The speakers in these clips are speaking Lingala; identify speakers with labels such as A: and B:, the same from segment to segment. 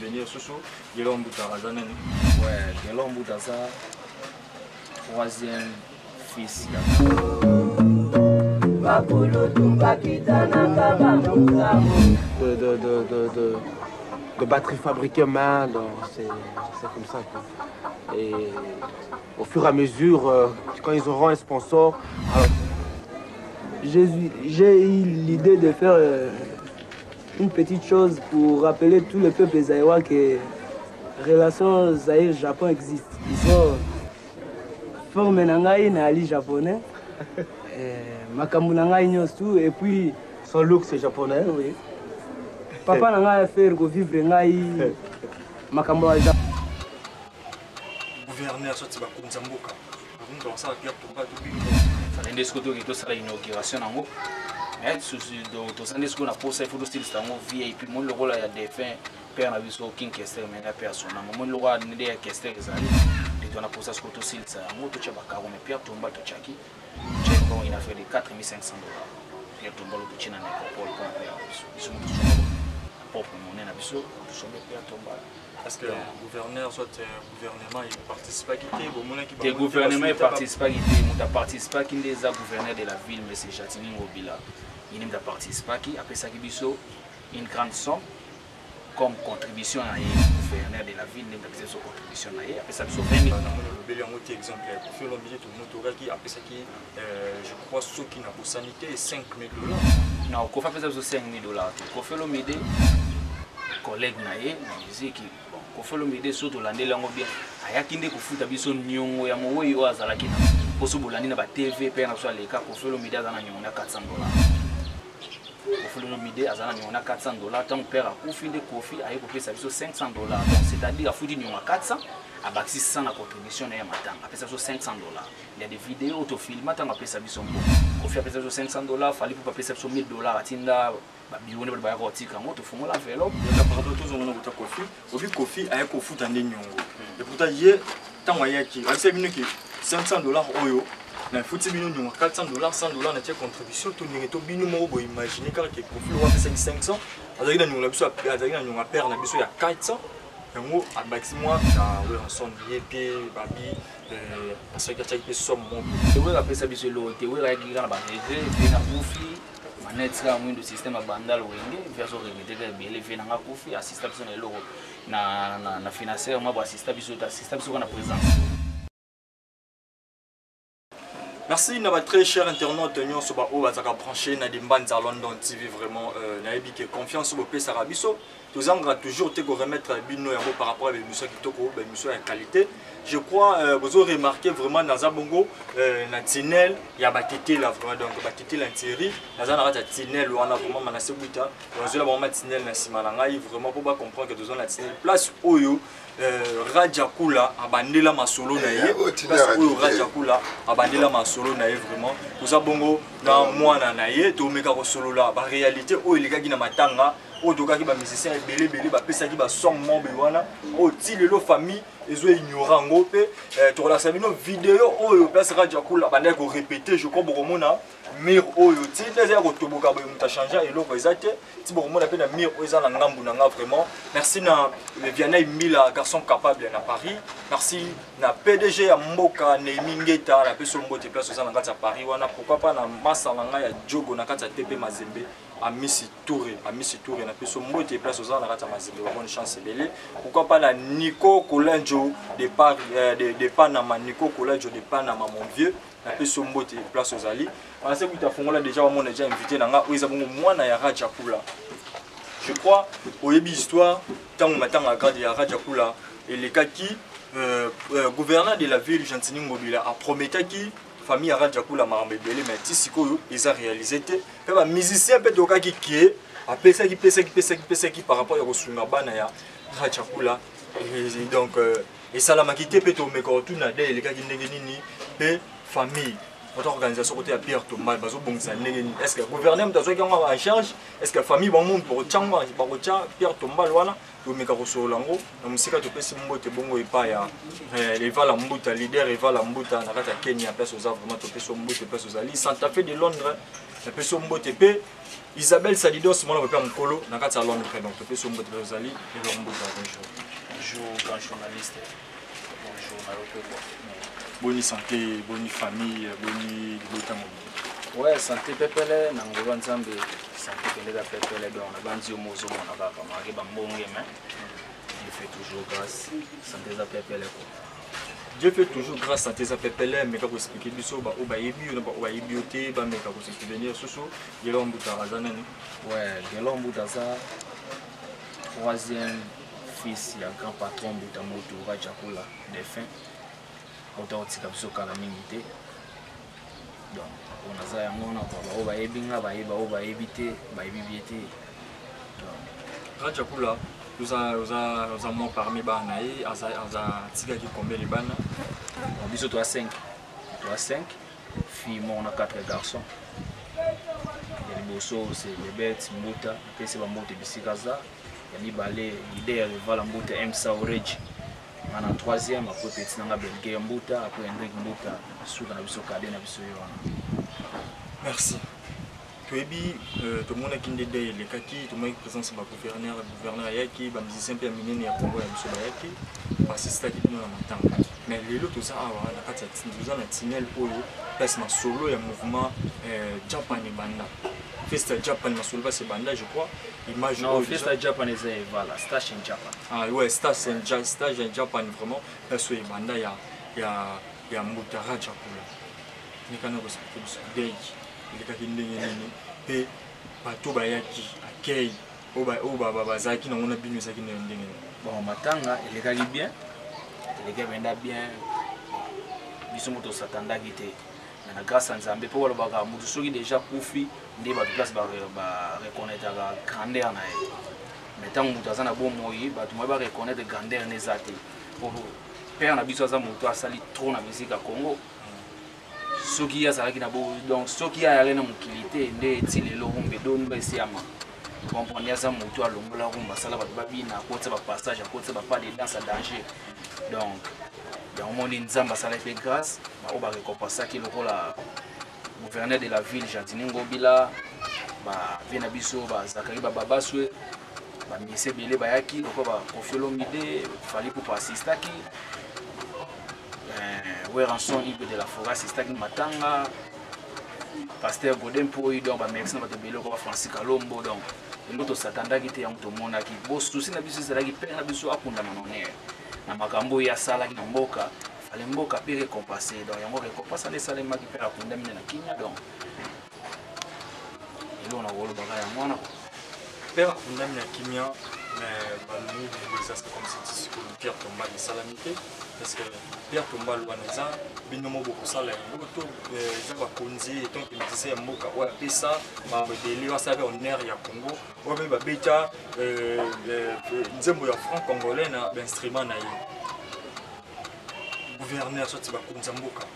A: subvenir Soso, Guélon Boutarazan.
B: Ouais, Guélon Boutaza, troisième fils.
C: De batterie fabriquée main, c'est comme ça quoi. Et au fur et à mesure, quand ils auront un sponsor,
D: j'ai eu l'idée de faire une petite chose pour rappeler tout le peuple zaïrois que relation Zaïre-Japon existe. Ils sont formés nangai na ali japonais, makambu nangai nyosu et puis
C: son look c'est japonais, oui.
D: Papa nangai a fait vivre ngai makambu wa Japon.
A: Gouverneur sorti ba kunzamboka. Avant ça Pierre Tomba to bino.
B: Fallait discuter que tout ça l'inauguration nango. Mais tout ça discuter na posa photo style stango VIP mon logo là ya défunt père na biso King Kester mais la personne mon logo ne de Kester ezali. Et on a posé ce photo style ça ngo to tchaba ka mais Pierre Tomba to tchaki. Tcheko il a fait de $4,500. Pierre Tomba lo tchina na pour Pierre. Ils sont propre monnaie na biso to sombe Pierre Tomba.
A: Parce que le gouverneur, soit gouvernement, il participe à quitter.
B: Le gouvernement ne participe pas à quitter. Il participe à quitter les gouverneurs de la ville, M. Jatini Ngobila. Il ne participe pas à quitter. Après ça, il une grande somme comme contribution à gouverneur de la ville. Il a son contribution à après ça, il y a 20 000.
A: Exemple, après ça, je crois ceux qui n'ont pas sanité, $5,000.
B: Non, il faut faire $5,000. Il faut faire le midi. Collègue naé musique ko folo mide surtout landela ngo bien ayakinde kufuta biso nyongo ya moyo yo azalaki na poso bolandi na ba TV pe na so aleka ko folo mide azana nyongo na $400 ko folo mide azana nyongo na $400 tant père akufi de kofi ayi ko pesa biso $500 donc c'est-à-dire afuti nyongo 400 abaxi 100 na contribution na ya matanga pesa biso $500 il y a des vidéos autofilm tanga pesa biso mbo kofi pesa biso $500 fali pour pesa biso $1,000 atinda bione bali baya kotika ngo to fungola enveloppe
A: la pardon tous on a buta kofi obi kofi aya ko futa nde nyongo et pourtant ye tango yaki alisa bino ki $500 oyo na futi bino nyongo $400 $100 na tia contribution to ningeto bino mo bo imaginer car que kofi wa pesa 500 azali na nyongo na biso azali na nyongo père na biso ya 400 ngo abaxi moi na we son yepé babi parce que tia ki somme mo
B: te we la pesa biso lo te we la ki na ba rege na kofi manetika mwindo système abandal wenge verso remeteka bele vena nga kofi assista biso na eloko na financier ma ba assista biso na présence.
A: Merci na très cher internaute nyonso ba o bazaka branché na dimbanza London TV vraiment na ebike confiance bo pesa rabiso tozanga toujours te ko remettre bino yango par rapport à l'émission kitoko ba émission ya qualité. Je crois vous avez remarqué vraiment dans Zabongo na Tinel ya batete là vraiment donc batete la série dans na rata Tinel on a vraiment manase buta on a vraiment Tinel na simalanga vraiment pour pas comprendre que dans la Tinel place oyo Rajakula abandela masolo na ye place oyo Rajakula abandela masolo na ye vraiment pour Zabongo na mwana na ye to meka ko solo la ba réalité oyo likaki na matanga o doka ki ba musicien belé ba pesa ki ba song mombe wana o ti lelo famille ezo ignorant ngo pe to la sabino vidéo oyo place Rajakula banda ko répéter je crois beaucoup mona mir oyo ti déjà ko toboka ba muta changer eloko ezate ti beaucoup mona pe na mir oyo za na ngambu na nga vraiment merci na Vianney Mila garçon capable na Paris merci na PDG ya Mboka Neimi Ngeta na peso mbote place za na ngata Paris wana pourquoi pas na massa na nga ya Jogo na kata TP Mazembe Amisi Touré na peso mbote place aux na kata Mazembe bonne chance belé pourquoi pas na Nico Kolenjo de Paris de Panama Nico Kolenjo de Panama mon vieux na peso mbote place aux ali on sait que tu as fongola déjà on déjà invité na nga oiza bongo mwana ya Rajakula je crois au yebi histoire tant matin à grade ya Rajakula et les kaki gouverneur de la ville Jantini Ngobila a promis qui famille à Rajakula marambe belé mais ti sikoyo ils a réalisé te pe ba musicien pe toka ki a pesa qui par rapport à kosunga bana ya Rajakula et donc et ça la makité pe to meko tout na de les kaki ndenge nini pe famille votre organisation côté à Pierre Thomas bazo bongisa ndenge est-ce que gouvernement tazo ki en charge est-ce que famille bon monde pour tchangwa ba ko tcha Pierre Thomas wana to meka ko solango na musika to pesi mbote bongo epa ya Eva Mbuta leader Eva Mbuta na kata Kenya pesa za vraiment to pesi mbote pesa za li Santa Fe de Londres na pesi mbote pe Isabelle Salidos mona pe mkolo na kata Londres donc to pesi mbote pesa za li Eva Mbuta
B: bonjour grand journaliste bonjour Maroc.
A: Bonne santé, bonne famille, bonne lotamo.
B: Ouais, santé pepele na ngolo nzambe santé pepele da pepele donc na banzi omozo mona kaka maki ba mbonge mais Dieu fait toujours grâce santé za pepele ko.
A: Dieu fait toujours grâce santé za pepele mais kako expliquer biso ba o ba yebi na ba o ba yebioté ba mais kako se souvenir soso yelo mbuta razana ni.
B: Ouais, yelo mbuta za troisième fils ya grand patron mbuta moto Rachakula défunt. Autant que ça kala mingi donc on a ça yango na ba ba ebinga ba ebité ba ebibiété donc
A: Rachakula nous a mon parmi bana et aza tika ki combien les bana
B: on biso toi 5 filles on a 4 garçons les bosso c'est les bêtes mbuta que c'est ba mbuta bisikaza ya mibale idée Eva Mbuta Msa Oreji. En troisième, après petit nanga Belge Mbuta, après Hendrik Mbuta, souka na biso kade na biso yo.
A: Merci. Toyebi to mona kinde de le kaki to mai présence ba gouverneur yaki ba musicien pe minene ya Congo ya biso ba yaki assista ki no na matanga. Mais lelo to ça awa na kati ya tinduza na tinel oyo place na solo ya mouvement Japan banda. Festa Japan na solo ba se banda je crois. Image
B: non, Festa japonaise voilà, stage in Japan.
A: Ah ouais, stage in Japan vraiment parce que banda ya Mbuta Rachakula. Ni kana ko expliquer dei ile ka kindenge nini pe bato bayaki akei oba zaki na ngona binu zaki na ndenge.
B: Bon matanga ile ka bien. Ile ka benda bien. Biso moto satanda gite. Na grâce à Nzambe pour le baga mutu soki déjà kufi ndi ba place ba reconnaître la grandeur na ye mais tant mutu azana bon moyi ba tu ba reconnaître grandeur ne zate pour père na biso za mutu asali trop na musique à Congo soki ya salaki na bo donc soki ya yale na mukilité nde tile lo rumbe don ba siama comprendre ya za mutu alongola rumba sala ba babina kotsa ba passage kotsa ba pas de danse à danger donc dans le monde Nzamba ça fait grâce on va récompenser qui le gouverneur de la ville Jantini Ngobila ba vient abiso ba Zakari Babaswe ba ministre belé ba yaki ko ba Kofelo Mide fallait pour assister qui Ranson Ibe de la forêt assister qui matanga pasteur Godem pour donc ba merci na ba belé ko Francis Kalombo donc ndoto satanda qui te to mona ki bo souci na biso zala ki pe na biso akunda manone na makambo ya sala ki mboka fale mboka pe récompenser donc yango récompense les salles maki pe akunda mine na kinya donc ilo na wolo baka ya mwana
A: pe akunda mine na kinya mais ba nous des aspects comme c'est que Pierre Tomba de salamité parce que Pierre Tomba luaneza binomo boko sala yango to za ba konzi donc médecin ya mboka wa pesa ba modeli wa sabe honneur ya Congo wa ba beta nzembo ya franc congolais na instrument na ye gouverneur sorti ba konza mboka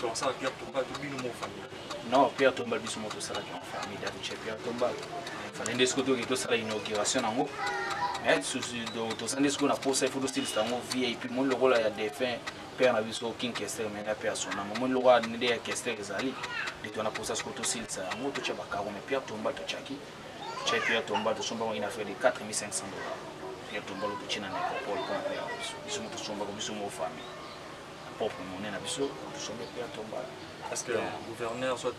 A: donc ça Pierre Tomba to binomo famille
B: non Pierre Tomba biso moto sala ki en famille da Pierre Tomba fallait ndesiko to sala inauguration nango mais souci do to sande ce qu'on a posé photo style stango VIP mon logo la ya défunt père na biso king kester mais na personne mon logo a ndé ya kester ezali de to na posé ce photo style ça moto cha bakaro mais Pierre Tomba to chaki cha Pierre Tomba to somba ina fait de $4,500 Pierre Tomba lo china na pour complet biso moto somba ko biso mo famille propre monnaie na biso to somba Pierre Tomba.
A: Parce que le gouverneur, soit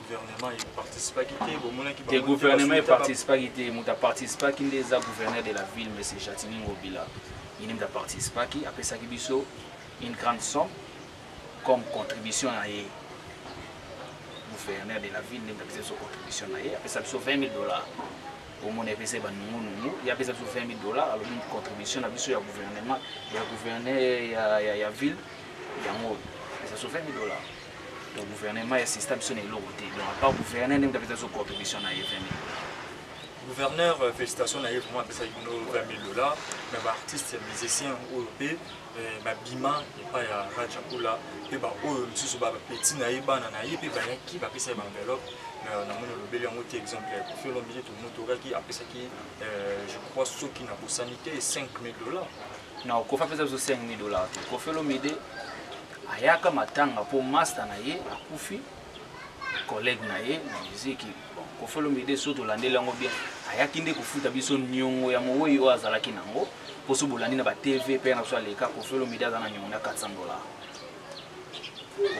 A: gouvernement, il participe à quitter.
B: Le gouvernement ne participe pas à quitter. Il participe à quitter les gouverneurs de la ville, M. Jatini Ngobila. Il ne participe pas à quitter. Après ça, il y a une grande somme comme contribution à le gouverneur de la ville. Il a besoin de contribution à après ça, il y a $20,000. Au moins, il y a besoin de $20,000. Alors, une contribution à le gouvernement. Il y a le gouverneur, il y a la ville. Il y a $20,000. Le gouvernement est système sur les lots. Donc, à part le gouvernement, il y a des contributions à 20 000.
A: Gouverneur, félicitations, naïe vraiment appelé ça $20 000. Mais artiste, musicien, OEP, Bima, et pas à Rajapula, et petit naïe, bananaï, et qui va appeler ça enveloppe. Mais on a le bel exemple. Pour faire l'objet de notre qui appelle ça qui, je crois, ceux qui n'ont pas sanité, $5 000.
B: Non, qu'on fait $5 000. Qu'on fait l'objet, ayaka matanga pour master naïe, à Koufi, collègue naïe, musique. Qu'on fait l'objet surtout l'année langue bien. Ayaki ne kufuta biso nyongo ya mowe yo azalaki nango. Pour ce bolani na ba TV, père na soit les cas, qu'on fait l'objet à $400.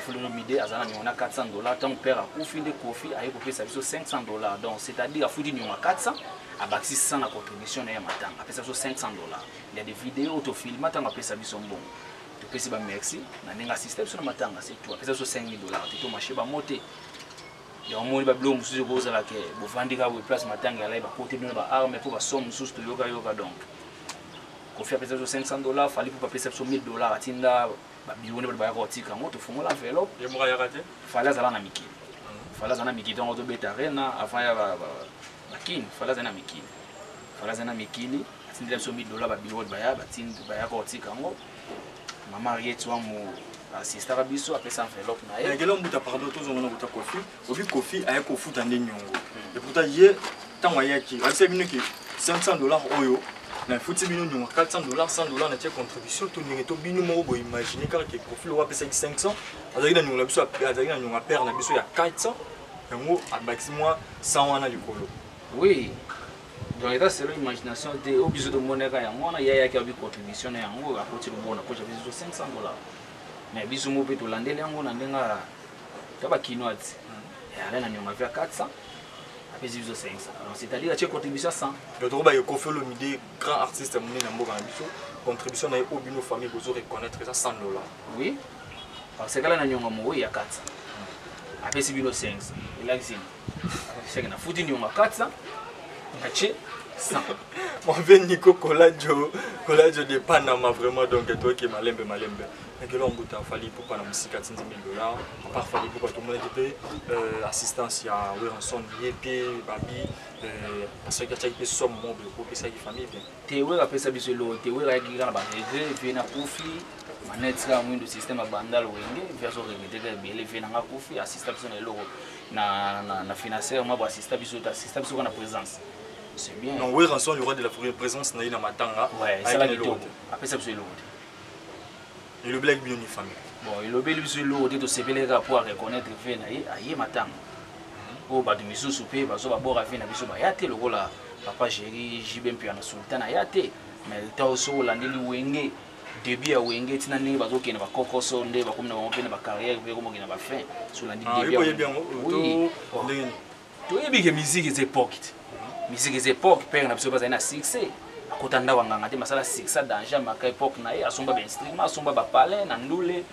B: Pour le midi, on a $400. Tant père a Koufi de Kofi, a eu ça $500. Donc, c'est-à-dire, à foutu, on a 400, à bas 600 la contribution, et à matin, après ça, $500. Il y a des vidéos, autofilm, matin, après ça, sont bons. Tu peux dire merci, on a un système sur le matin, c'est tout. Après ça, $5 000. Tu peux marcher, monter. Il y a un monde qui est sur le la vous vendez la place matin, il y a un côté de l'arme pour la somme sous le yoga donc. Kofi après ça, $500, il fallait pour payer ça $1 000 à Tinda. Bione ba roti kango to fungola enveloppe
A: ye mo ya raté
B: fala zala na mikili fala zala mikili donc to betarena avant ya ba kin fala zala na mikili atindela $1 000 ba bione ba ya batinda ba ya roti kango mama yetu amu assistant biso apesa enveloppe na ye
A: ngelo mbuta pardon to zongo na buta Kofi obi Kofi aya ko futa nde nyongo et pourtant ye tango yaki alise bino ki $500 oyo na fouti bino nyongo $400 $100 na tia contribution to ningi to bino mo bo imaginer car que Kofi lo apesa 500 azali na nyongo na biso azali na nyongo père na biso ya 400 yango abaki moi 100 wana likolo.
B: Oui. Donc ça c'est l'imagination de obiso de moneka ya mona ya ki abi contribution yango a côté le bona ko ja biso $500. Mais biso mo pe to landele yango na ndenga taba kinwati. Ya na nyongo ya 400. C'est-à-dire que tu contribues à 100.
A: Le droit de Kofi Olomide, grand artiste à contribution à une famille, vous reconnaître ça $100.
B: Oui, parce que là, il y a 400. Après, c'est 500. Et là, c'est que foutu il y a 400. Il 100.
A: Mon vieux Nico Coladjo de Panama, vraiment, donc toi qui es malembe. Mais que l'on a fallu pour pas $400 000. À part fallu pour tout le monde était assistance à Wilson, Yépi, Babi, parce que tu as été somme pour que ça y famille.
B: Tu es après ça, tu es là, tu es là, manette là moins de système bandal wenge verso remettre bele vena nga Kofi assistant biso na loko na financière moi assistant biso na présence. C'est bien.
A: Non, oui, rançon il y aura de la présence na matanga.
B: Ouais, ça va le tout. Après ça biso loko.
A: Et le black bien une famille.
B: Bon, et le bel biso loko de se bele pour reconnaître vena aye matanga. Oh ba de miso souper ba so ba bora vena biso ba yate loko la papa Jerry Jibempi na sultana yate mais ta so landeli wenge début à Wenge, tu n'as pas de coco sonde, comme nous avons fait ma carrière, comme on a fait sur la début. Oui, tu es bien musique des époques. Musique des époques, père n'a pas un succès. À côté de nous, on a des masala succès dans la époque, à son bas instrument, à son bas palais, à ndoulé.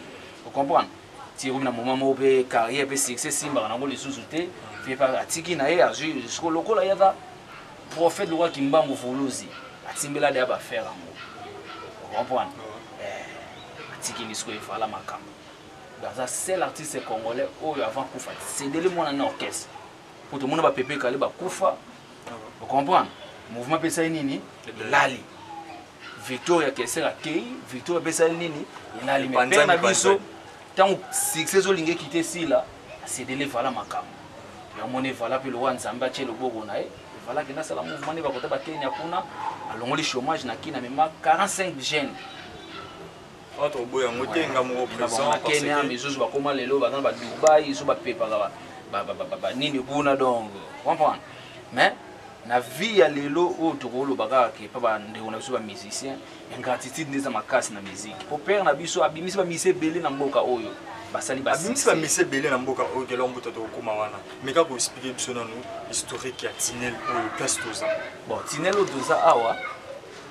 B: Vous comprenez? Si vous avez un moment où carrière, succès, si vous avez les sous-soutés, fait par Atiki nae, à jusqu'au local, il y a prophète le roi qui m'a mouvoulusi. À Timbela de faire amour. Vous comprenez? Tiki Nisko et Fala Makam. Dans un seul artiste congolais, avant Koufa, c'est de mon orchestre. Pour tout le monde, va pépé Kali ba Koufa. Vous comprenez? Mouvement Pesa Nini, Lali. Victoria Kessera Kei, Victoria Pesa Nini, Lali. Mais Père Nabiso, tant que succès au Lingé quitté ici là, c'est de Fala Makam. Il y a mon Evala, puis le roi Nzamba, le Bogonae. Voilà que dans ce mouvement, il va côté Kenya Kuna, alors le chômage n'a qu'une même 45 jeunes.
A: Entre boya moté ngamo présent
B: parce que mais zo ba koma lelo ba ba Dubai zo ba pepa ba nini kuna donc comprendre mais na vie ya lelo o tokolo baka ke pa ba ndeko na biso ba musicien ingratitude ndeza makasi na musique pour père na biso abimisi ba mise belé na mboka oyo basali ba
A: abimisi ba mise belé na mboka oyo ke lombo to koma wana mais ka ko expliquer biso nanu historique ya Tinel oyo place toza
B: bon Tinel odoza awa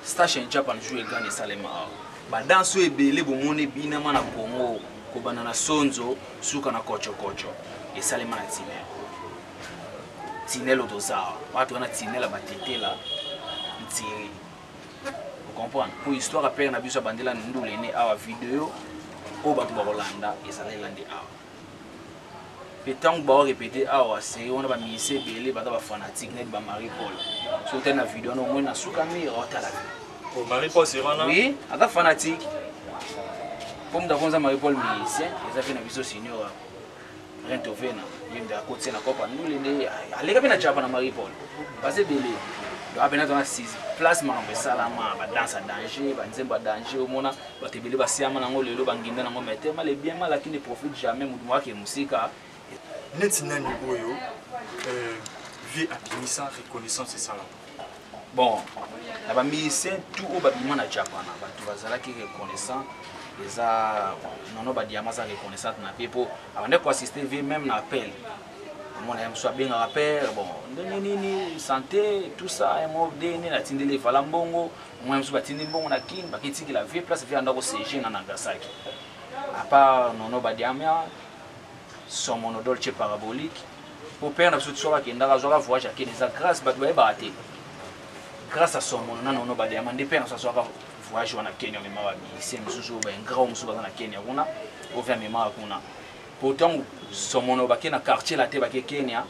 B: station Japan jouer grand Salema awa ba danso ebele bomone bina mana Congo ko banana sonzo suka na kocho et Salema na Tinel odoza watu wana Tinel ba tetela ntiri vous comprenez pour histoire à père na biso bandela ndule ne awa vidéo o batu ba Rolanda et ça landi awa pe tant ba répéter awa c'est on a misé belé ba ba fanatique net ba Marie Paul so tena vidéo no moi na suka mi rota la
A: oh Marie Paul c'est rana
B: oui ata fanatique comme d'avoir Marie Paul musicien ils a fait na biso senior Rentovena yende a côté na copa nous les aller ka na Japan na Marie Paul parce belé do abena dans 6 place ma be salama ba danse danger ba nzemba danger au mona ba tebele ba siama na ngolo ba nginda na ngomete mal bien mal lakini profite jamais mutu wake musika
A: neti nani oyo vie abimisa reconnaissance c'est ça là
B: bon na ba musicien tout au ba bima na Japan ba tu bazala ki reconnaissant les a non ba diama za reconnaissant na pepo abande ko assister vie même na appel mon aime soit bien rappel bon nini santé tout ça et moi deni na tindele fala mbongo moi mso batindi mbongo na kin bakitiki la vie place via ndako CG na Nagasaki à part nono badiamia son mono dolce parabolique pour perdre absolument soit qui ndaka zoka voyage à Kenya grâce ba doit barater grâce à son mono nono badiamia ndepena ça soit voyage na Kenya mais ma c'est msusu ba ngao msusu na Kenya kuna ovia kuna pourtant son monobaki na quartier la te ba Kenya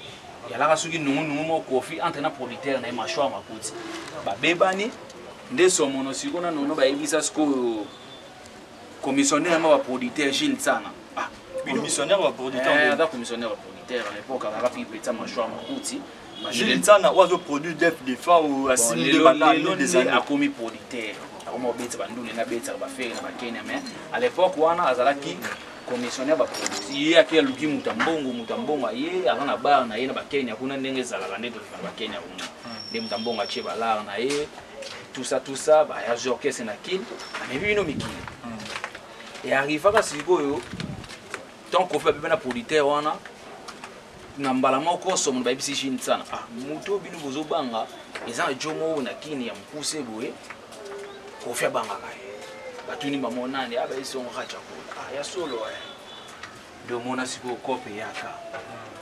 B: ya la kasuki nungu mo kofi entraîneur producteur na machwa makuti ba bebani nde son mono sikona nono ba ebisa sko commissionnaire ma ba producteur Gilles Tsana
A: ah commissionnaire ba producteur
B: da commissionnaire ba producteur à l'époque à fi peta machwa makuti
A: Gilles Tsana oiseau produit des fois ou assimilé de banane des années
B: a commis producteur comme obeta bandule na beta ba faire na Kenya mais à l'époque wana azalaki commissionnaire ba produit akia luki mutambongo ye akana bar na ye na ba Kenya kuna ndenge zala ndeto ba Kenya kuna ndi mutambongo ache ba la na ye tout ça ba ya orchestre na kin mais bino mikili et arriva ka sikoyo tant qu'on fait bien na producteur wana na mbala moko somo ba bisi shin sana ah muto bino bozo banga eza jomo na kini ya mpuse boye ko fait banga kai batuni mamonani aba iso ngacha ko ya solo de mona siko kope yaka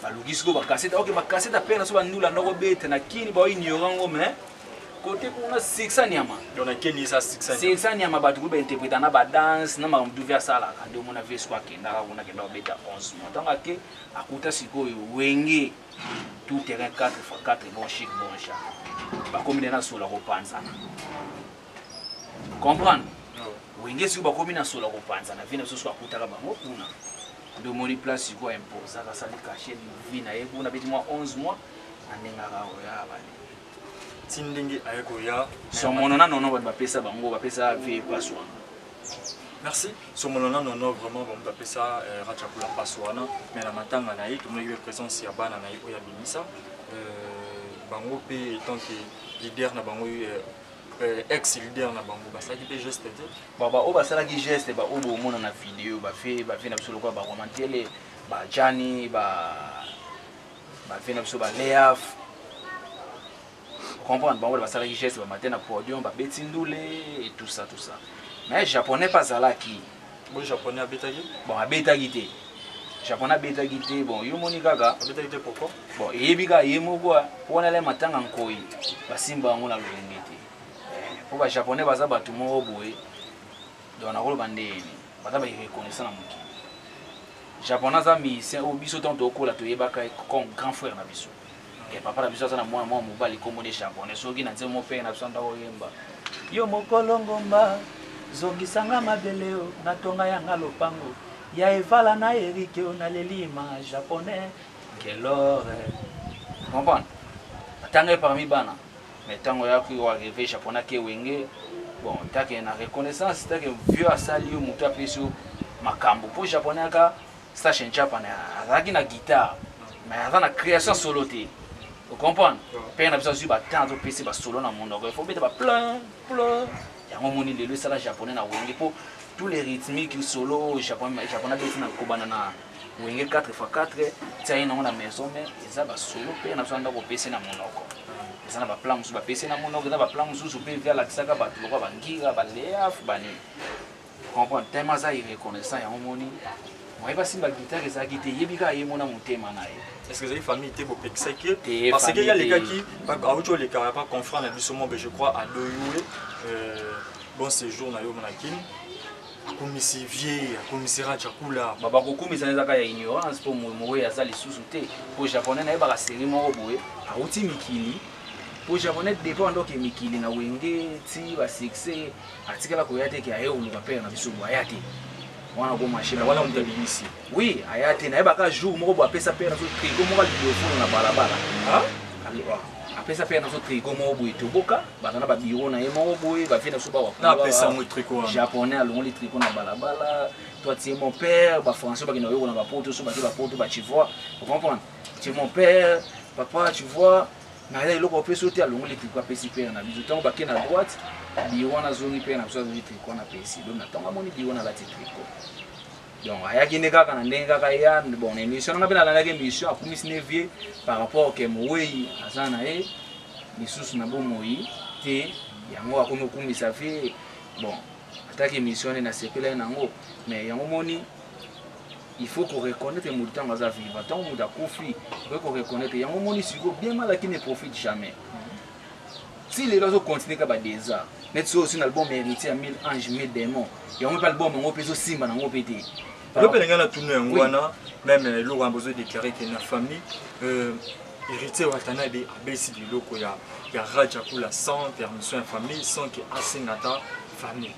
B: balugisi ko bakaseta ok bakaseta pena so bandula ndoko bete na kini ba ignorango mais côté kuna 600 nyama
A: donc na kini sa
B: 600 nyama batu ko ba interpréter na ba danse na makamdu via sala ka de mona vesi kwa kenda kuna kenda beta 11 mois tanga ke akuta siko wenge tout terrain 4x4 bon chic bon chat ba komine na solo ko panza comprendre wenge si ba komina solo ko panza na vina so so akutaka bango kuna de moni place ko imposa ka sali cacher vie na ye kuna beti moi 11 mois anenga ka oya bali
A: tindingi ayeko ya
B: so mono na nono ba pesa bango ba pesa vie paswa
A: merci so mono na nono vraiment ba pesa racha kula paswana mais na matanga na ye tout le présence ya bana na ye oya binisa bango pe tant que leader na bango ex leader na bango basaki pe geste te
B: baba o basalaki geste ba o bo mona na vidéo ba fait na biso lokwa ba romantele ba Jani ba fait na biso ba Leaf comprendre bango basalaki geste ba matin na podium ba betindule et tout ça mais japonais pas zalaki
A: bon japonais abetaki
B: bon abetaki te japonais abetaki te bon yo moni kaka
A: abetaki te pourquoi
B: bon yebika yemoko pona le matanga nkoi basimba bango na lolenge te pour ba japonais baza batu moko boye donc na kolo bandeni baza ba reconnaissant na muki japonais za misien o biso tant to kola to yebaka comme grand frère na biso ke papa na biso za na mwana mobali kombo de japonais soki na nzemo pe na biso ndako yemba yo mokolongo mba zongisanga mabeleo na tonga yanga lopango ya evala na erike na lelima japonais kelore comprendre tanga parmi bana mais tango ya ki wa arriver japonais ke wenge bon take na reconnaissance take vieux asali yo mutu apeso makambo pour japonais ka station japonais azaki na guitare mais avant na création solo te vous comprenez pe na biso ba tanto pesi ba solo na monde il faut beta ba plein yango moni lelo sala japonais na wenge pour tous les rythmiques solo japonais beti na kobana na wenge 4x4 tsaina na maison mais eza ba solo pe na biso ndako pesi na monoko ça na ba plan musu ba pesi na monoko na ba plan musu pe via la kisaka ba tuloko ba ngira ba Leaf bani comprendre tema za reconnaissant ya omoni moi ba simba guitare za guité yebika yemona mutema na ye
A: est-ce que vous avez famille te bo pexeke parce que il y a les gars qui auto les cas pas confront na bisomo je crois à Doyoué bon séjour na yo monakin akomisi vieux akomisi Rajabula
B: bakokumisa ezaka ya ignorance mpo moye aza lisusu te mpo japonais nayebaka série moko boye awuti mikili mpo japonais depa andoke mikili na wenge ti basuccès atikala koya te ke aye koluka pere na biso bo aya te wana komashina
A: wana moto abimisi
B: oui aya te nayebaka jour moko bo apesa pere nazo trigo moko alidofolo na balabala apesa pere nazo trigo moko boye toboka baza na babiro na ye moko boye bafie na so
A: bawapesa mo triko
B: japonais alongoli triko na balabala toi tu es mon père bafrançais bakina oyoko na bapoto so bake bapoto bachivois vous comprenez tu es mon père papa tu vois na ile loko peso te alongoli triko apesi pere na biso ntango bake na droite biro wana zongi pere na biso azongi triko na pesi donc na ntango amoni biro na lati triko donc ayaki nde kaka na ndenge kaka ya bon na émission nanga mpe nalandaki émission akumisi ne vie par rapport ke mowei aza na ye lisusu na bomoi te yango akomi okumisa vie bon ataki émission nde nasepela ye nango mais yango moni il faut qu'on reconnaisse moto ntango aza vivant ntango moto akufi il faut qu'on reconnaisse yango moni siko bien mal aki ne profite jamais si lelo azocontinue ka badésart neti so aussi na album héritier ya 1000 anges 1000 démons yango mpe album yango mpe ezosimba nango mpe te
A: lopelenga na tunu yango wana même eloko yango ozodéclare ke na famille héritier watanabe abesi biloko ya Rajabula sans permission ya famille sans ke asengata famille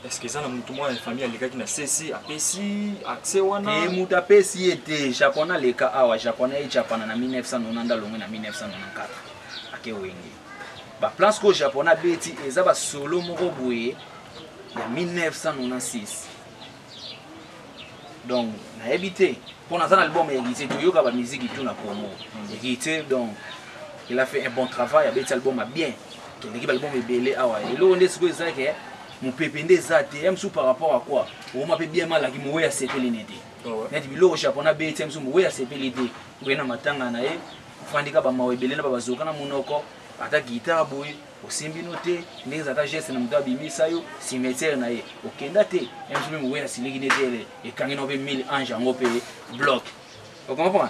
A: est-ce que ça na mutu mwana ya famille alekaki na sesi apesi accès wana
B: mutu apesi ye te japonais aleka awa japonais ejapana na 1990 alongwe na 1994 ake wenge baplan siko japonais abeti eza basolo moko boye ya 1996 donc nayebi te mpo naza na album ya héritier toyoka bamiziki tu na Congo héritier donc il a fait un bon travail abeti album a bien toleki balbum ebele awa eloko nde sikoyo eza ke mopepe nde eza te msu par rapport à quoi oma mpe bien malaki mowe asepeli ne te neti biloko japonais abeti msu mowe asepeli te oye na matanga na ye ofandika bamawa ebele na babazoka na monoko ata guitare boye osimbi no te ndenge ezata geste na moto abimisa yo cimetière na ye okenda te msu mpe mowe asiliki ne te ekangi na mpe 1000 ange yango mpe bloc okomprendre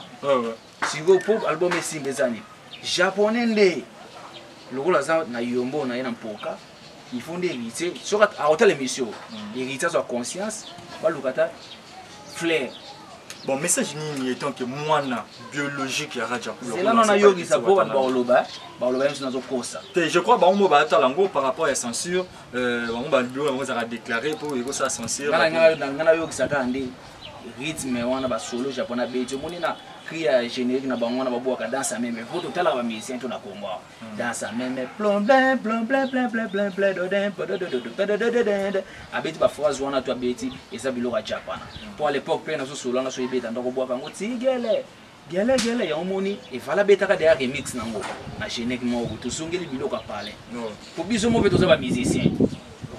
B: siko po album esimba ezani japonais nde lokola aza na yombo na ye na mpoka il faut nde héritier soki aotala émission héritier azwa conscience baluka ta flair
A: bon message nini étant que mwana biologique ya Rajabula
B: c'est là non ayokisa po bato bakoloba yesu nazokosa
A: te je crois bango baatala yango par rapport ya censure bango balibilo yango ezaka déclaré po ekosala censure
B: nga nayokisa kaka nde rythme wana basolo japonais abeti omoni na cri ya générique na bango wana babwaka danse meme po totalaka bamusicien to na Congo danse meme plomblin plomblin plein plein plein plein dodin abeti baphrase wana to abeti eza biloko ya japana po à l'époque mpe nazosolanga so ebeta ndako bwaka yango tigele gele yango moni evala betaka deya remix nango na générique moko tosongeli biloko apale po biso mo mpe toza bamusicien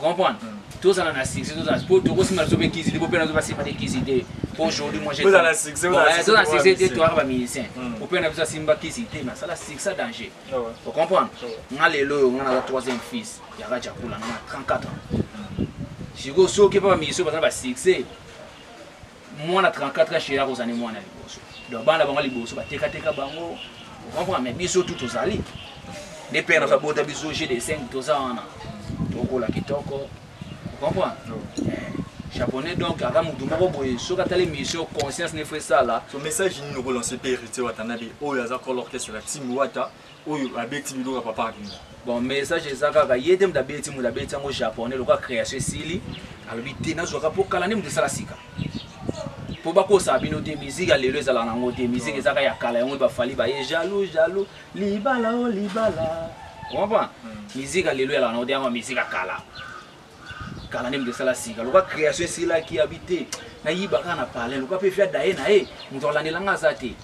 B: comprendre tozala na succès tozala po tokosimba biso mpe kizite po mpe nazo basimba te kizite po aujourd'hui moi toza na succès te toyaka bamusicien po mpe na biso asimba kizite mais asala succès danger ocomprendre nga lelo oyo nga naza 3e fils ya Rajabula nga na 34 ans siko soki mpe bamusicien baza na basuccès mwana 34 ans sheri akozala ne mwana liboso donc bana bango liboso batekateka bango ocomprendre mais biso tu tozali nde mpe nazo abota biso g de 5 toza wana tokola kitoko comprendre japonais donc aka mutu moko boye soki atala émission conscience ne fait ça là
A: son message nini okolance mpe héritier watanabe oyo aza kolo orchestre la team wata oyo abeti biloko ya papa akinga
B: bon message eza kaka ye te mutu abeti yango japonais lokola création esili alobi te nazwaka mpo kala nde mutu esala sika mpo bakosala bino te misike ya lelo ezalaka nango te misike ezaka ya kala yango bafali baye jaloux libala o libala comprendre misike ya lelo ezalaka nango te yango misike ya kala kala nde mutu esala sika lokola création esilaki abi te nayibaka na parle lokola mpe fia daye na ye mutu alandelanga aza te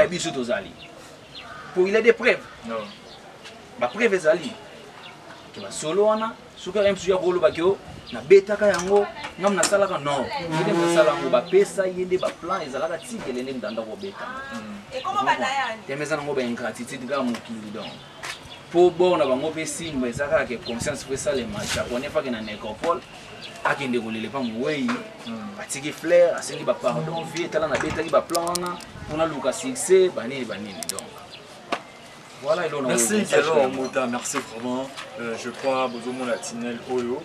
B: biso tozali po il a des preuves bapreuve ezali ke basolo wana soki aka mosusu ya kolobaki o nabetaka yango ngamu nasalaka non ye nde mosala yango bapesa ye nde baplan ezalaka tikele nde mutu anda kobetanga teme eza nango baingratitude kaka mokili donc po bona bango mpe simba eza kaka ke conscience po esalema japonais fake na nécropole akende kolela mpa mowei batiki flair asengi bapardon vie etala nabetaki baplan wana mpona luka succès banini donc voilà,
A: merci Diallo Mota, merci vraiment. Je crois que vous avez la Tinel Oyo.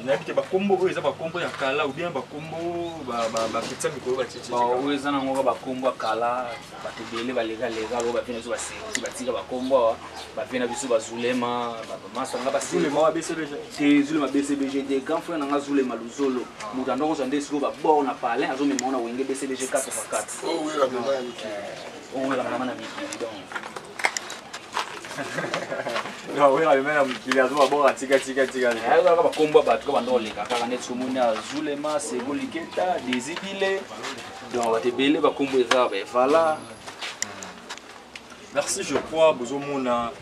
A: n'habite ba combo oyo eza ba combo ya kala ou bien ba combo ba kitsa mikolo ba titi
B: oyo eza nango ba combo ya kala batebele balega bo bafina biso basenti batika ba combo bafina biso bazulema masanga
A: basulema wa BCBG
B: te zulema BCBG te quand frère nanga zulema luzolo mutando ko sande siko ba bon na parler azo me mona wenge BCBG 4x4
E: oh oui la maman
B: on la maman na miki donc
A: non oui la maman na miki azo ba bon tika
B: ayo ka ba combo ba tuka bando leka kaka net sumuni azulema segoliketa désibile donc batebele ba combo eza ba voilà.
A: Merci, je crois, Bozomona,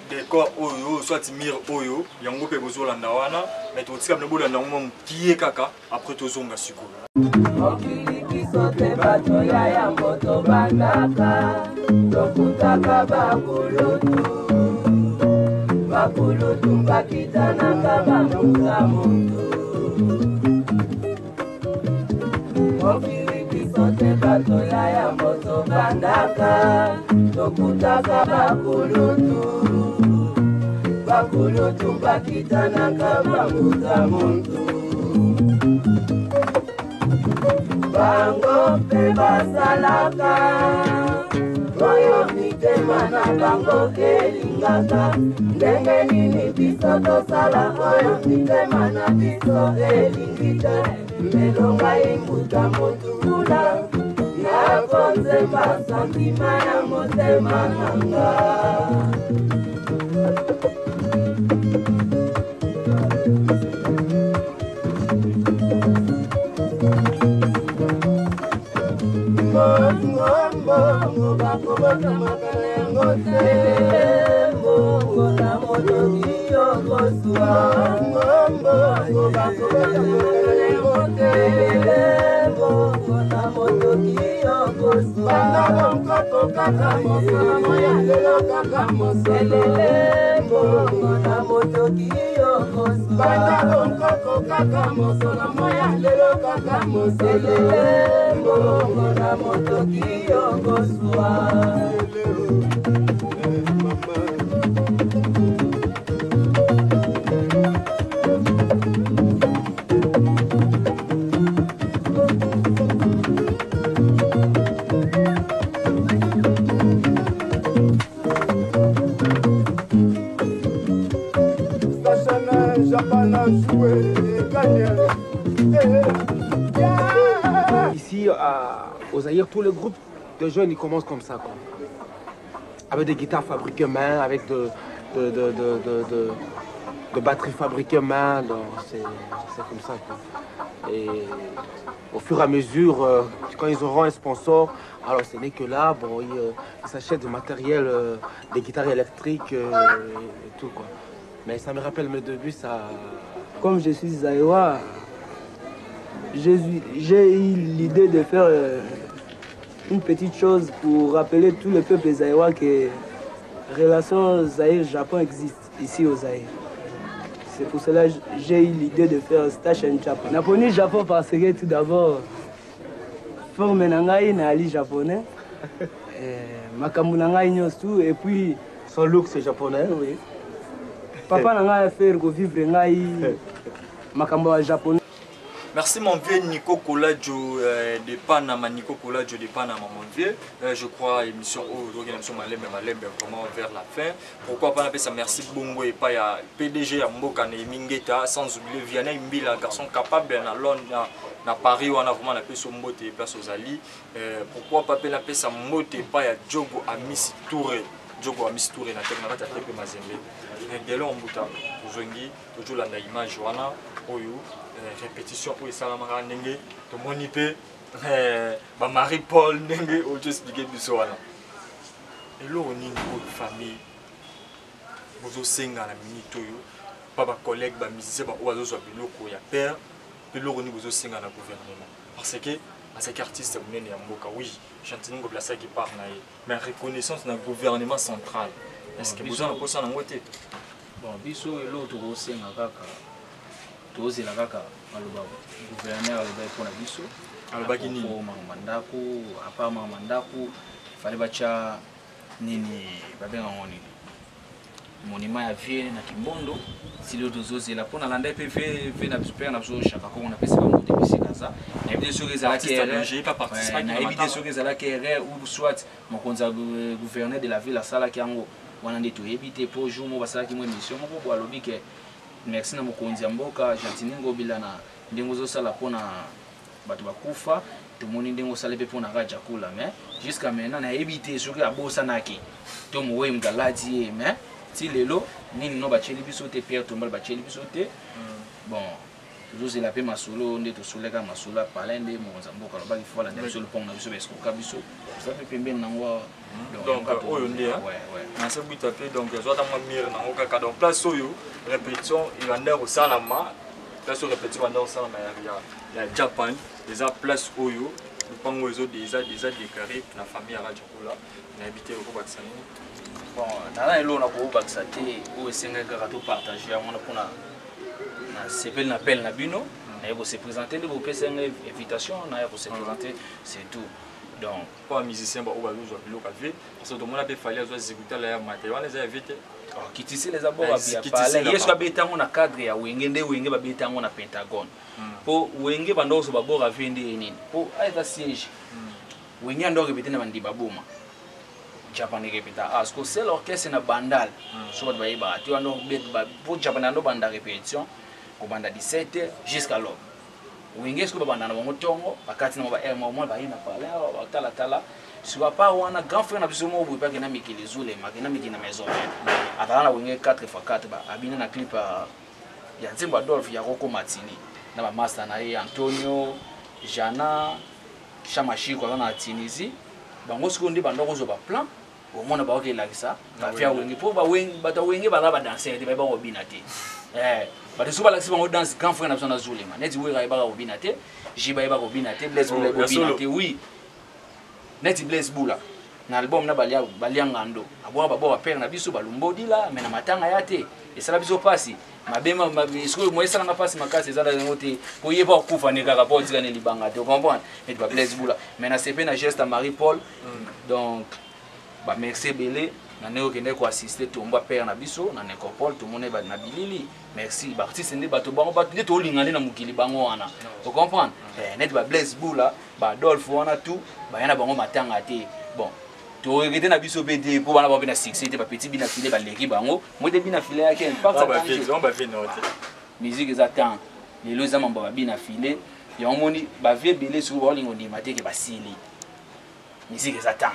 A: décor Oyo, soit Mir Oyo, Yango pe Bozo Landawana, mais tout ça, nous voulons nous qui est kaka après tout zonga suko.
F: Sote batoya ya moto bandaka tokutaka bakulutu bakitanaka bamuta muntu bango pe basalaka oyo mitema na bango elingaka ndenge nini biso tosala oyo mitema na biso elingi te melonga imbuta motula nakonzemba santima ya motema nanga mongo bakobota makalengo te mongo na modoki yokosua mongo bakobota makalengo te mongo na modoki yokosua banda bonkoko kaka mosolo moya lelo kaka moselele mongo na modoki yokosua banda bonkoko kaka mosolo moya lelo kaka moselele mongo na modoki yokosua.
C: Ici, aux Zaïre, tous les groupes de jeunes, ils commencent comme ça, quoi. Avec des guitares fabriquées main, avec de batteries fabriquées main, c'est comme ça, quoi. Et au fur et à mesure, quand ils auront un sponsor, alors ce n'est que là, bon, ils s'achètent du matériel, des guitares électriques et tout, quoi. Mais ça me rappelle mes débuts, ça...
D: Comme je suis Zaïrois, j'ai eu l'idée de faire une petite chose pour rappeler tout le peuple zaïrois que la relation Zaïre-Japon existe ici au Zaïre. C'est pour cela que j'ai eu l'idée de faire Stash and Japan. Naponi Japon parce que tout d'abord, forme nangai na ali japonais, makambu nangai nyosu et puis
C: son look c'est japonais, oui.
D: Papa nangai faire ko vivre ngai makambu japonais.
A: Merci mon vieux Nico Koladjo de Panama, Nico Koladjo de Panama mon vieux. Je crois émission émission Malembe vraiment vers la fin. Pourquoi pas appeler ça merci Bongo et pas ya PDG à Mboka Mingeta sans oublier Vianney Mbila garçon capable na Londres na Paris on a vraiment la paix Mbote et place aux Ali. Pourquoi pas appeler ça Mbote pas ya Djogo Amis Touré. Djogo Amis Touré na teknaka ta tepe mazembe. Dès là on buta aujourd'hui toujours la image wana oyo répétition où ça la ndenge to moni pe ba Marie Paul ndenge o just expliquer biso wana elo oni ko famille bozo senga na minute oyo pa ba collègue ba musicien ba ozo zo biloko ya père pe lo oni bozo senga na gouvernement parce que à ces artistes munene ya mboka oui chantiningo ngo place qui part na mais reconnaissance na gouvernement central est-ce que vous en avez na ngote
B: bon biso elo to senga kaka tozela kaka aloba gouverneur aloba mpona biso
A: alobaki nini
B: mandako apama mandako fale bacha nini babenga ngo nini monument ya vie na Kimbondo silo tozozela pona landa pe ve na super na biso chaka ko on appelle ça monter bisika ça na ebide sur les ala
A: j'ai pas participé
B: na ebide sur les ala KR ou soit mon konza gouverneur de la ville la sala ki yango wana ndeto ebite po jour mo basala ki mo émission mo ko alobi ke merci na mokonzi ya mboka Jantiningo bilana ndengo zo sala pona bato bakufa tomoni ndengo sala pe pona raja kula mais jusqu'à maintenant na ebite sur ya bosa naki to mo we mgaladi mais ti lelo nini no bacheli biso te Pierre Tombal bacheli biso te bon toujours la pe masolo nde to soleka masolo palende mo nzamboka lobaki fola na biso le pont na biso besko ka biso ça fait pembeni nango
A: donc oyo nde na se buta pe donc zwata mo mire nango kaka donc place oyo répétition iranda au salama place oyo répétition banda au salama ya Japan déjà place oyo lupango ezo déjà déclaré na famille ya Radio Kula na habité au Baksani.
B: Bon, dans la loi, on a beaucoup d'accepter ou essayer de partager. On a pour na appel na bino, na yebo se présenter de vous passer une invitation, na yebo se présenter, c'est tout. Donc,
A: pas musicien ba ou ba lozo bilo ka fait parce que tout le monde a fallu avoir zikuta la matériel les inviter.
B: Qui tisse les abords à parler. Yesu abeta on a cadre ya wenge nde wenge ba beta on a Pentagone. Po wenge bando so babor a vende nini. Po aita siège. Wenge ndo répéter na bandi baboma. Japan répéta parce que c'est l'orchestre na bandal soit ba iba tu ando bet pour Japan ando banda répétition ko banda 17h jusqu'à l'aube winges ko banda na motongo bakati na ba mo ba ina pala ba tala soit pas wana grand frère na biso mo bu pa ke na mikili zule makina mikina maison atala na winge 4x4 ba abina na clip ya Nzimba Adolphe ya Roko Matini na ba master na Antonio Jana Chamashiko na Tunisie bango sikondi banda ko zo ba plan au moins ba ok la ça ba via wengi pour ba wengi ba wengi ba ba danser ba obina te ba de soba la si bango danse grand frère na biso na Zulema neti we ba obina te jiba ba obina te Blaise Bula obina te oui neti Blaise Bula na album na balia ngando abo ba ba père na biso ba lumbodi la mais na matanga ya te et ça la biso pasi mabema mabisko mo esala na pasi makasi ezala ngote po yeba kufa ne kaka po tika ne libanga te comprendre et ba Blaise Bula mais na CP na geste à Marie Paul donc ba merci belé na néo kende ko assister tomba père na biso na nécropole tout monde ba na bilili merci ba artiste ndi bato bango bato ndi to lingane na mukili bango wana tu comprendre net ba Blaise Bula ba Adolphe wana tout ba yana bango matanga te bon to regete na biso BD pour bana ba na succès te ba petit bina filé ba leki bango mo te bina filé yake pas ça
A: ba fait note
B: musique exactement les loza mamba ba bina filé ya omoni ba vie belé sur ba lingo ni mateke ba sili musique exactement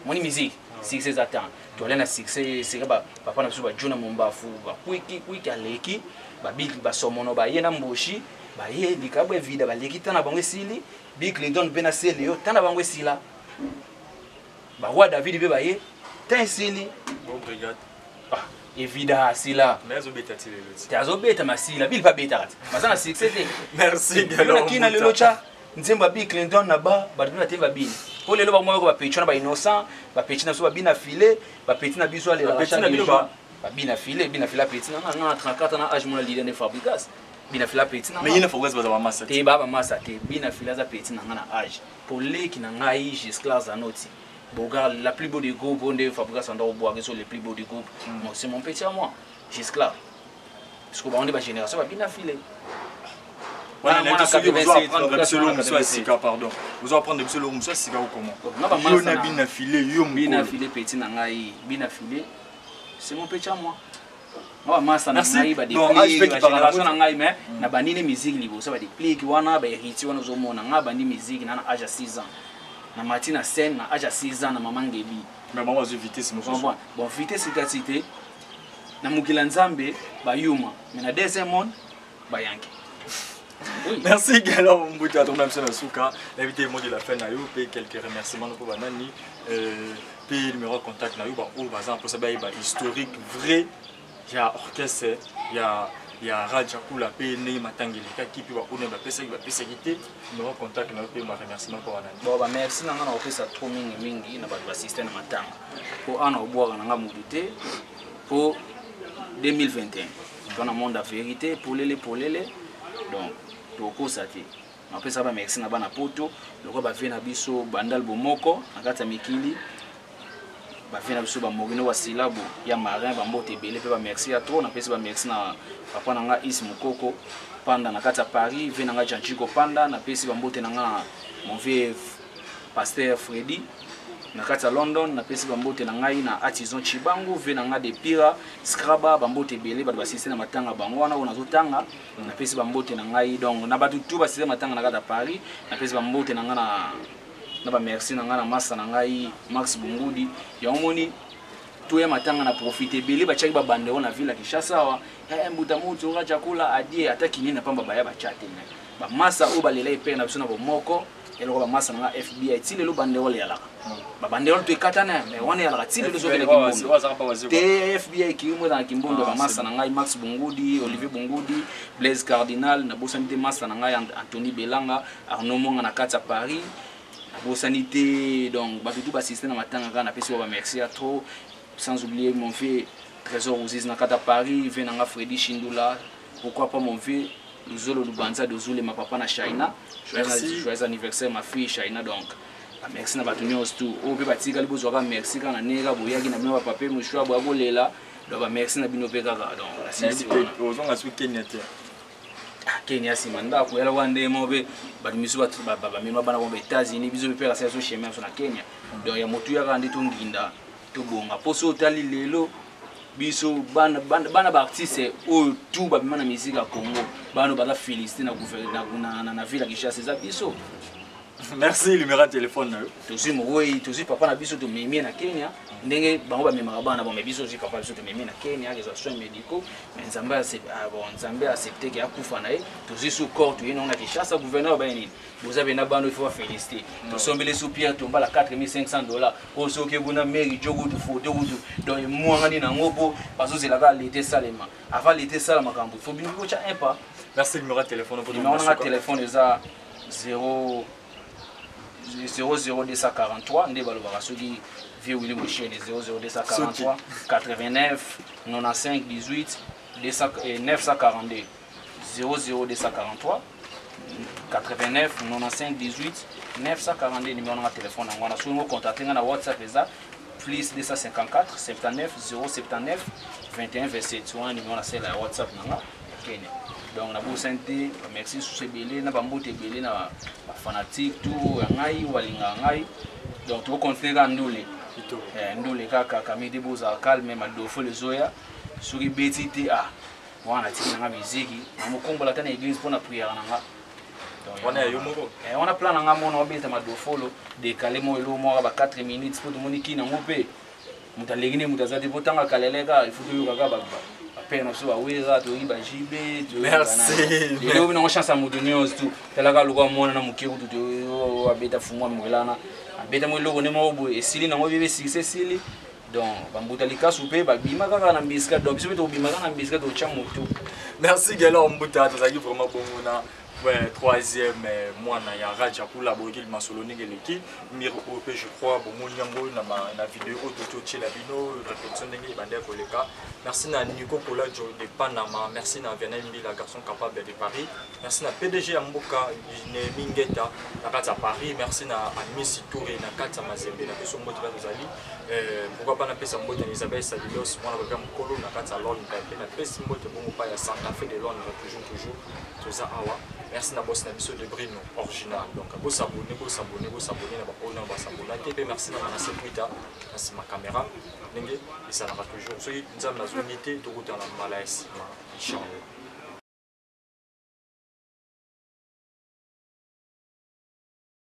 B: moni musique succès exactement to aller na succès c'est ba papa na biso ba jona mombafu ba kwiki aleki ba big ba somono ba yena mboshi ba ye likabwe vida ba leki tana bango sili big Clinton bena seli yo tana bango sila ba roi David be ba ye tan sili
A: bon brigade
B: évidemment sila
A: mais zo beta tile loti
B: tazo beta masila bil pa beta rat masana succès te
A: merci galo
B: kina lelo cha Nzemba Bill Clinton na ba baduna temba bin po lelo ba moyo ko ba pecho na ba innocent ba pecho na so ba bina filé ba pecho na biso ale la chaque jour ba bina filé pecho na 34 na âge mon leader de fabricas bina filé pecho na
A: mais il ne faut pas ba massa
B: te ba massa te bina filé za pecho na âge pour les qui na ngai jusqu'à za noti boga la plus beau du groupe on de fabricas ando bois que sont les plus beaux du groupe c'est mon petit à moi jusqu'à parce que ba on de ba génération ba bina filé.
A: Vous apprendre de ce long sika pardon. Vous apprendre de ce long sika ou comment? Yo na bina filé yo
B: bina filé petit na ngai bina filé c'est mon petit à moi. Moi massa na ngai ba déplier ba génération na ngai mais na bandine musique libo ça ba déplier wana ba héritier wana zo mona nga bandi musique na âge à 6 ans. Na matina scène na âge à 6 ans na maman Ngebi.
A: Mais maman zo vitesse mo so.
B: Bon vitesse cité na mukila nzambe ba yuma mais na deuxième monde ba yanki.
A: Oui. Merci Galo Mbouti à ton même sur Souka. L'invité mot de la fin nayo paye quelques remerciements pour banani paye numéro de contact nayo ba ou bazan pour ça ba historique vrai. Il y a orchestre, il y a Radio Kula paye né matangeli qui puis ba ou ne ba sécurité numéro de contact nayo paye ma remerciement pour banani.
B: Bon ba merci na ngana orchestre trop mingi na ba assistant matanga. Pour ana oboa na nga mudité pour 2021. Dans un monde de vérité pour les donc toko sati na pesa ba merci na bana poto loko ba vena biso bandal bomoko na kata mikili bavie na biso bamorino wa silabo ya marin bambote ebele mpe bamerci ya trop napesi bamerci na papa na nga Is Mokoko panda na kati ya Paris ve na nga Janchiko panda napesi bambote na nga mon vieux pasteur Freddy na kati ya London napesi bambote na ngai na Artisan Chibangu ve na nga de Pira Scraba bambote ebele bato basiste na matanga bango wana oyo nazotanga napesi bambote na ngai donc na bato tu basiste matanga na kati ya Paris napesi bambote na nga na ba merci na nga na masa na ngai Max Bungudi ya omoni to ya matanga na profiter ebele bachaki babandeo na ville ya Kinshasa wa mbuta mutu nga chakula adie ataki nini na pamba baya bachate ba masa o balela epena biso na bomoko eloko ba masa na FBI tile lo bandeo le yalaka ba bandeo to ekatana mais wana yalaka tile lo zokele kimbondo te FBI kimbo na kimbondo ba masa na ngai Max Bungudi Olivier Bungudi Blaise Cardinal na bosanité masa na ngai Anthony Belanga Arnaud Monga na kati ya Paris bosanité donc ba tout assisté na matanga kana pesi ba merci à trop sans oublier mon vieux Trésor Ouzis na kata Paris venanga Freddy Shindula pourquoi pas mon vieux Luzolo Lubanza de Zule ma papa na China joyeux anniversaire ma fille China donc merci na batunyo tout o be batika libo zoka merci kana nega boyaki na bino papa mushwa bo abolela donc ba merci na bino peka donc la sisi
A: ozonga su Kenya te
B: Kenya simanda ko yala wande mobe badimisu baba mema bana bombe États-Unis bizo peka sa so chemin so na Kenya donc ya motu ya kandi to nginda to bonga poso tali lelo biso bana ba artiste o tout ba na musique ya Congo bana ba féliciter na gouvernement na ville ya Kinshasa za biso.
A: Merci numéro de téléphone na yo
B: tozi moyi tozi papa na biso to memi na Kenya ndenge bango ba mema bana ba biso tozi papa biso to memi na Kenya les soins médicaux mais Nzamba c'est bon Nzamba accepté que akufa na ye tozi sous corps to yena na Kinshasa gouverneur ba nini vous avez na bano il faut féliciter to sombele sous pierre tomba la $4,500 pour ceux qui buna mairie jogo de photo donc moi ngani na ngopo bazo zela ka l'été salema avant l'été salama kambu faut bien ko cha un pas.
A: Merci numéro de téléphone pour
B: numéro de téléphone eza 00243 ndé balobaka soki vieux Willy Mouchel 00243 89 95 18 942 00243 89 95 18 942 numéro de téléphone ngwana so ngo contacter na WhatsApp eza plus 254 79 079 21 27 so numéro na celle ya WhatsApp nanga Kenya. Donc na bosanté merci sous ces belé na bambote belé na fanatique tout ngai walinga ngai donc to continuer à ndule ndule kaka kamide boza calme ma dofo le zoya suri betite wana tina nga muziki na mokombola tana église pour na prière nanga donc
A: wana yo moko
B: on a plan nanga mona obeta ma dofo lo décaler mo elo mo ba 4 minutes pour tout moniki na ngope mutalengine mutazati potanga kaleleka il faut que yo kaka ba pena so aweza to iba jibe to
A: merci
B: lelo bino chance à mudunios tout telaka luka mona na mukiru to abeta fumwa mwelana abeta mo logo ne mo bo esili na mo bebe sili donc bambuta likasu pe ba bima kaka na mbiska donc biso to bima kaka na mbiska to cha moto.
A: Merci Gelo Mbuta to zaki vraiment bon na ouais troisième mois na ya raja kula bogil masoloni geleki miro op je crois bon mon yango na vidéo to tchela bino répétition ndenge bande koleka. Merci na Nico Polajo de Panama, merci na Vianney Mbila garçon capable de Paris, merci na PDG Amboka ne Mingeta na kata Paris, merci na Amisi Touré na kata Mazembe na peso moto ba tozali pourquoi pas na pesa moto na Isabelle Sadilos mwana ba mkolo na kata Londres na pesa moto bon pa ya Santa Fe de Londres toujours toza awa. Merci na boss na biso de Brino original donc bo s'abonner na ba ona ba s'abonner merci na na Sepuita merci ma caméra ndenge et ça n'a pas toujours so nzambe na unité to kutana malaisi inchallah.